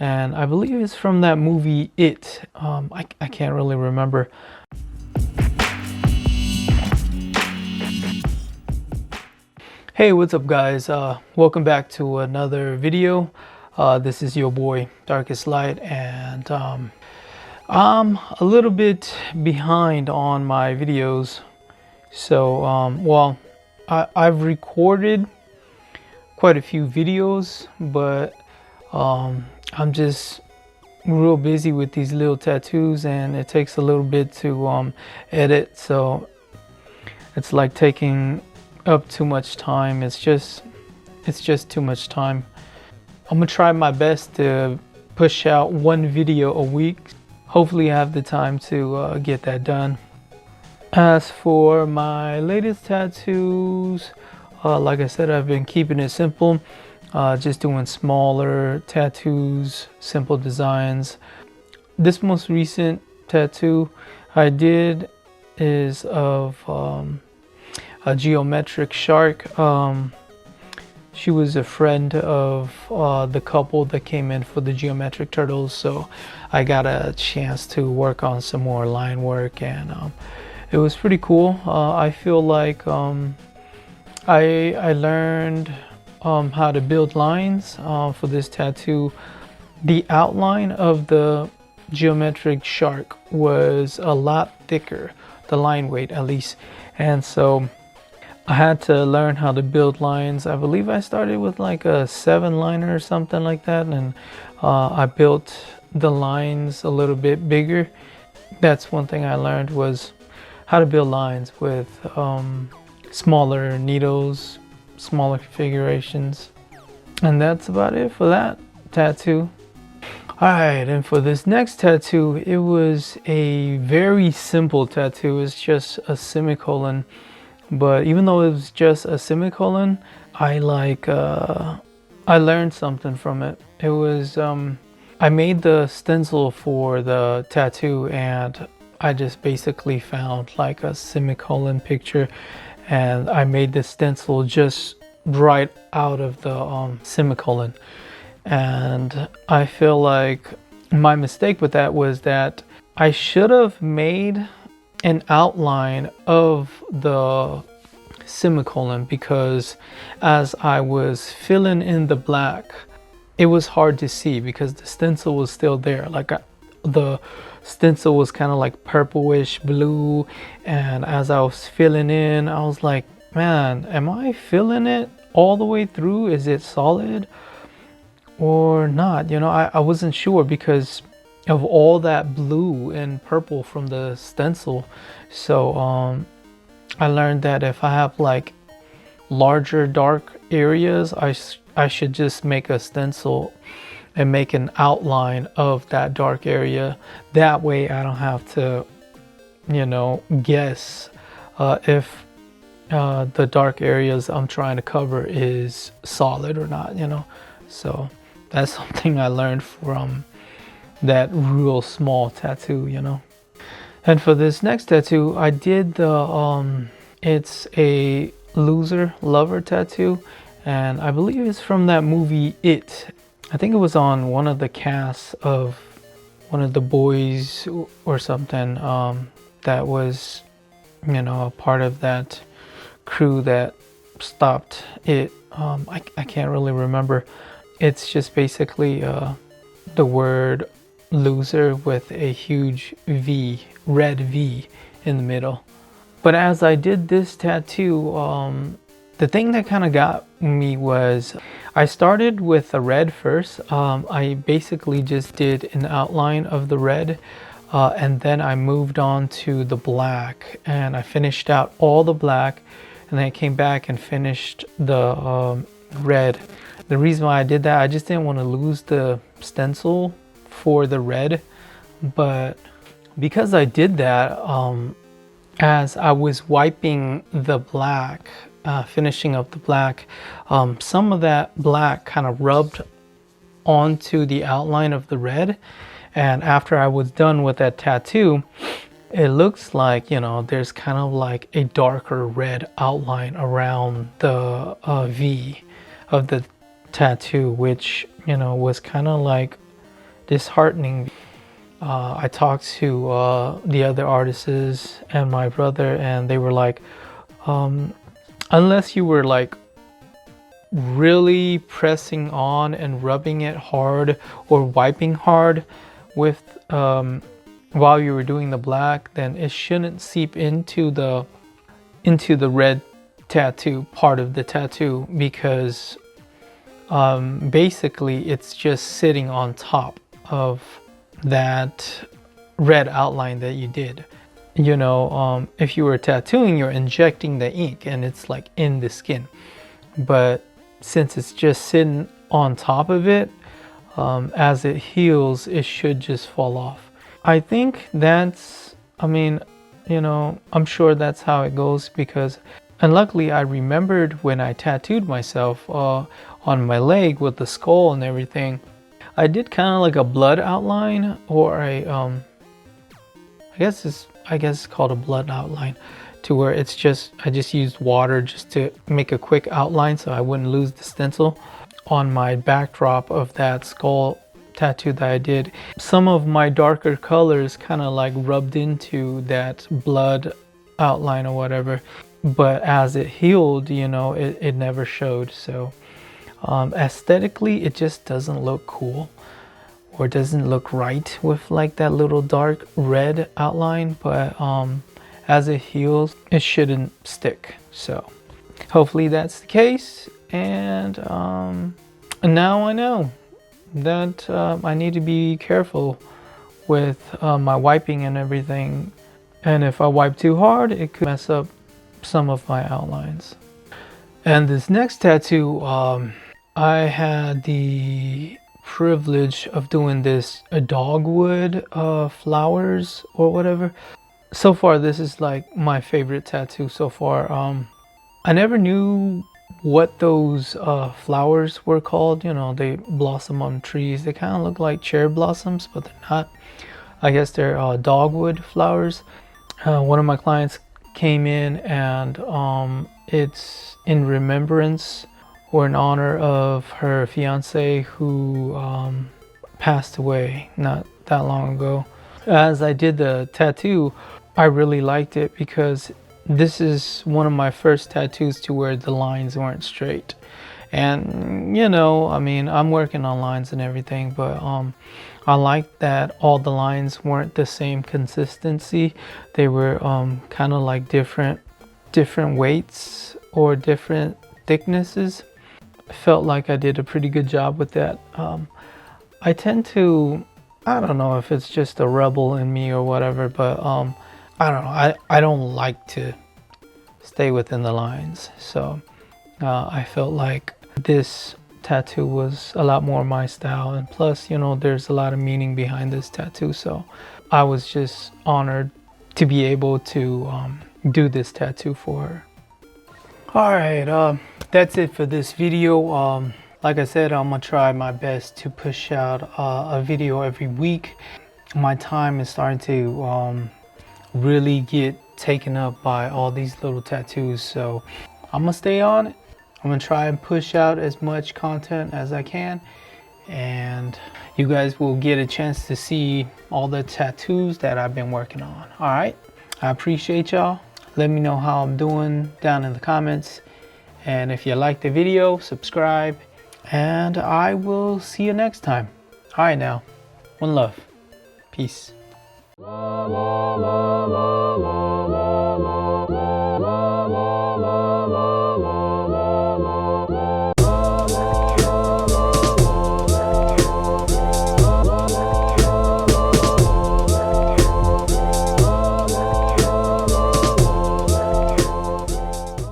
and I believe it's from that movie It. I can't really remember. Hey, what's up guys? Welcome back to another video. This is your boy darkiztlght, and I'm a little bit behind on my videos. So well, I've recorded quite a few videos, but I'm just real busy with these little tattoos, and it takes a little bit to edit, so it's like taking up too much time. It's just too much time. I'm gonna try my best to push out one video a week. Hopefully I have the time to get that done. As for my latest tattoos, like I said, I've been keeping it simple, just doing smaller tattoos, simple designs. This most recent tattoo I did is of a geometric shark. She was a friend of the couple that came in for the geometric turtles, so I got a chance to work on some more line work, and it was pretty cool. I feel like I learned how to build lines for this tattoo. The outline of the geometric shark was a lot thicker, the line weight at least, and so I had to learn how to build lines. I believe I started with like a 7-liner or something like that, and I built the lines a little bit bigger. That's one thing I learned, was how to build lines with smaller needles, smaller configurations. And that's about it for that tattoo. Alright, and for this next tattoo, it was a very simple tattoo. It's just a semicolon. But even though it was just a semicolon, I learned something from it. It was I made the stencil for the tattoo, and I just basically found like a semicolon picture, and I made the stencil just right out of the semicolon. And I feel like my mistake with that was that I should have made an outline of the semicolon, because as I was filling in the black, it was hard to see because the stencil was still there. Like the stencil was kind of like purplish blue, and as I was filling in, I was like, man, am I filling it all the way through? Is it solid or not? You know, I wasn't sure because of all that blue and purple from the stencil. So I learned that if I have like larger dark areas, I should just make a stencil and make an outline of that dark area. That way I don't have to, you know, guess if the dark areas I'm trying to cover is solid or not, you know. So that's something I learned from that real small tattoo, you know. And for this next tattoo, I did the it's a loser lover tattoo, and I believe it's from that movie It. I think it was on one of the casts of one of the boys or something that was, you know, a part of that crew that stopped it. I can't really remember. It's just basically the word loser with a huge V, red V in the middle. But as I did this tattoo, the thing that kind of got me was I started with the red first. I basically just did an outline of the red, and then I moved on to the black, and I finished out all the black, and then I came back and finished the red. The reason why I did that, I just didn't want to lose the stencil for the red, but because I did that, as I was wiping the black, finishing up the black, some of that black kind of rubbed onto the outline of the red, and after I was done with that tattoo, it looks like, you know, there's kind of like a darker red outline around the V of the tattoo, which, you know, was kind of like disheartening. I talked to the other artists and my brother, and they were like, unless you were like really pressing on and rubbing it hard or wiping hard with while you were doing the black, then it shouldn't seep into the red tattoo part of the tattoo, because basically it's just sitting on top of that red outline that you did. You know, if you were tattooing, you're injecting the ink and it's like in the skin, but since it's just sitting on top of it, as it heals, it should just fall off. I think that's, I mean, you know, I'm sure that's how it goes, because, and luckily I remembered when I tattooed myself on my leg with the skull and everything, I did kind of like a blood outline, or a I guess it's called a blood outline, to where it's just, I just used water just to make a quick outline so I wouldn't lose the stencil on my backdrop of that skull tattoo that I did. Some of my darker colors kind of like rubbed into that blood outline or whatever, but as it healed, you know, it never showed. So aesthetically it just doesn't look cool, or doesn't look right with like that little dark red outline, but as it heals, it shouldn't stick. So hopefully that's the case, and now I know that I need to be careful with my wiping and everything, and if I wipe too hard, it could mess up some of my outlines. And this next tattoo, I had the privilege of doing this dogwood flowers or whatever. So far, this is like my favorite tattoo so far. I never knew what those flowers were called. You know, they blossom on trees. They kind of look like cherry blossoms, but they're not. I guess they're dogwood flowers. One of my clients came in, and it's in remembrance or in honor of her fiance who passed away not that long ago. As I did the tattoo, I really liked it because this is one of my first tattoos to where the lines weren't straight. And you know, I mean, I'm working on lines and everything, but I liked that all the lines weren't the same consistency. They were kind of like different weights or different thicknesses. I felt like I did a pretty good job with that. I tend to, I don't know if it's just a rebel in me or whatever, but I don't know, I don't like to stay within the lines. So I felt like this tattoo was a lot more my style, and plus, you know, there's a lot of meaning behind this tattoo, so I was just honored to be able to do this tattoo for her. All right, that's it for this video. Like I said, I'm gonna try my best to push out a video every week. My time is starting to really get taken up by all these little tattoos, so I'm gonna stay on it. I'm gonna try and push out as much content as I can, and you guys will get a chance to see all the tattoos that I've been working on. All right, I appreciate y'all. Let me know how I'm doing down in the comments, and if you like the video, subscribe, and I will see you next time. All right, now, one love, peace. La, la, la, la, la.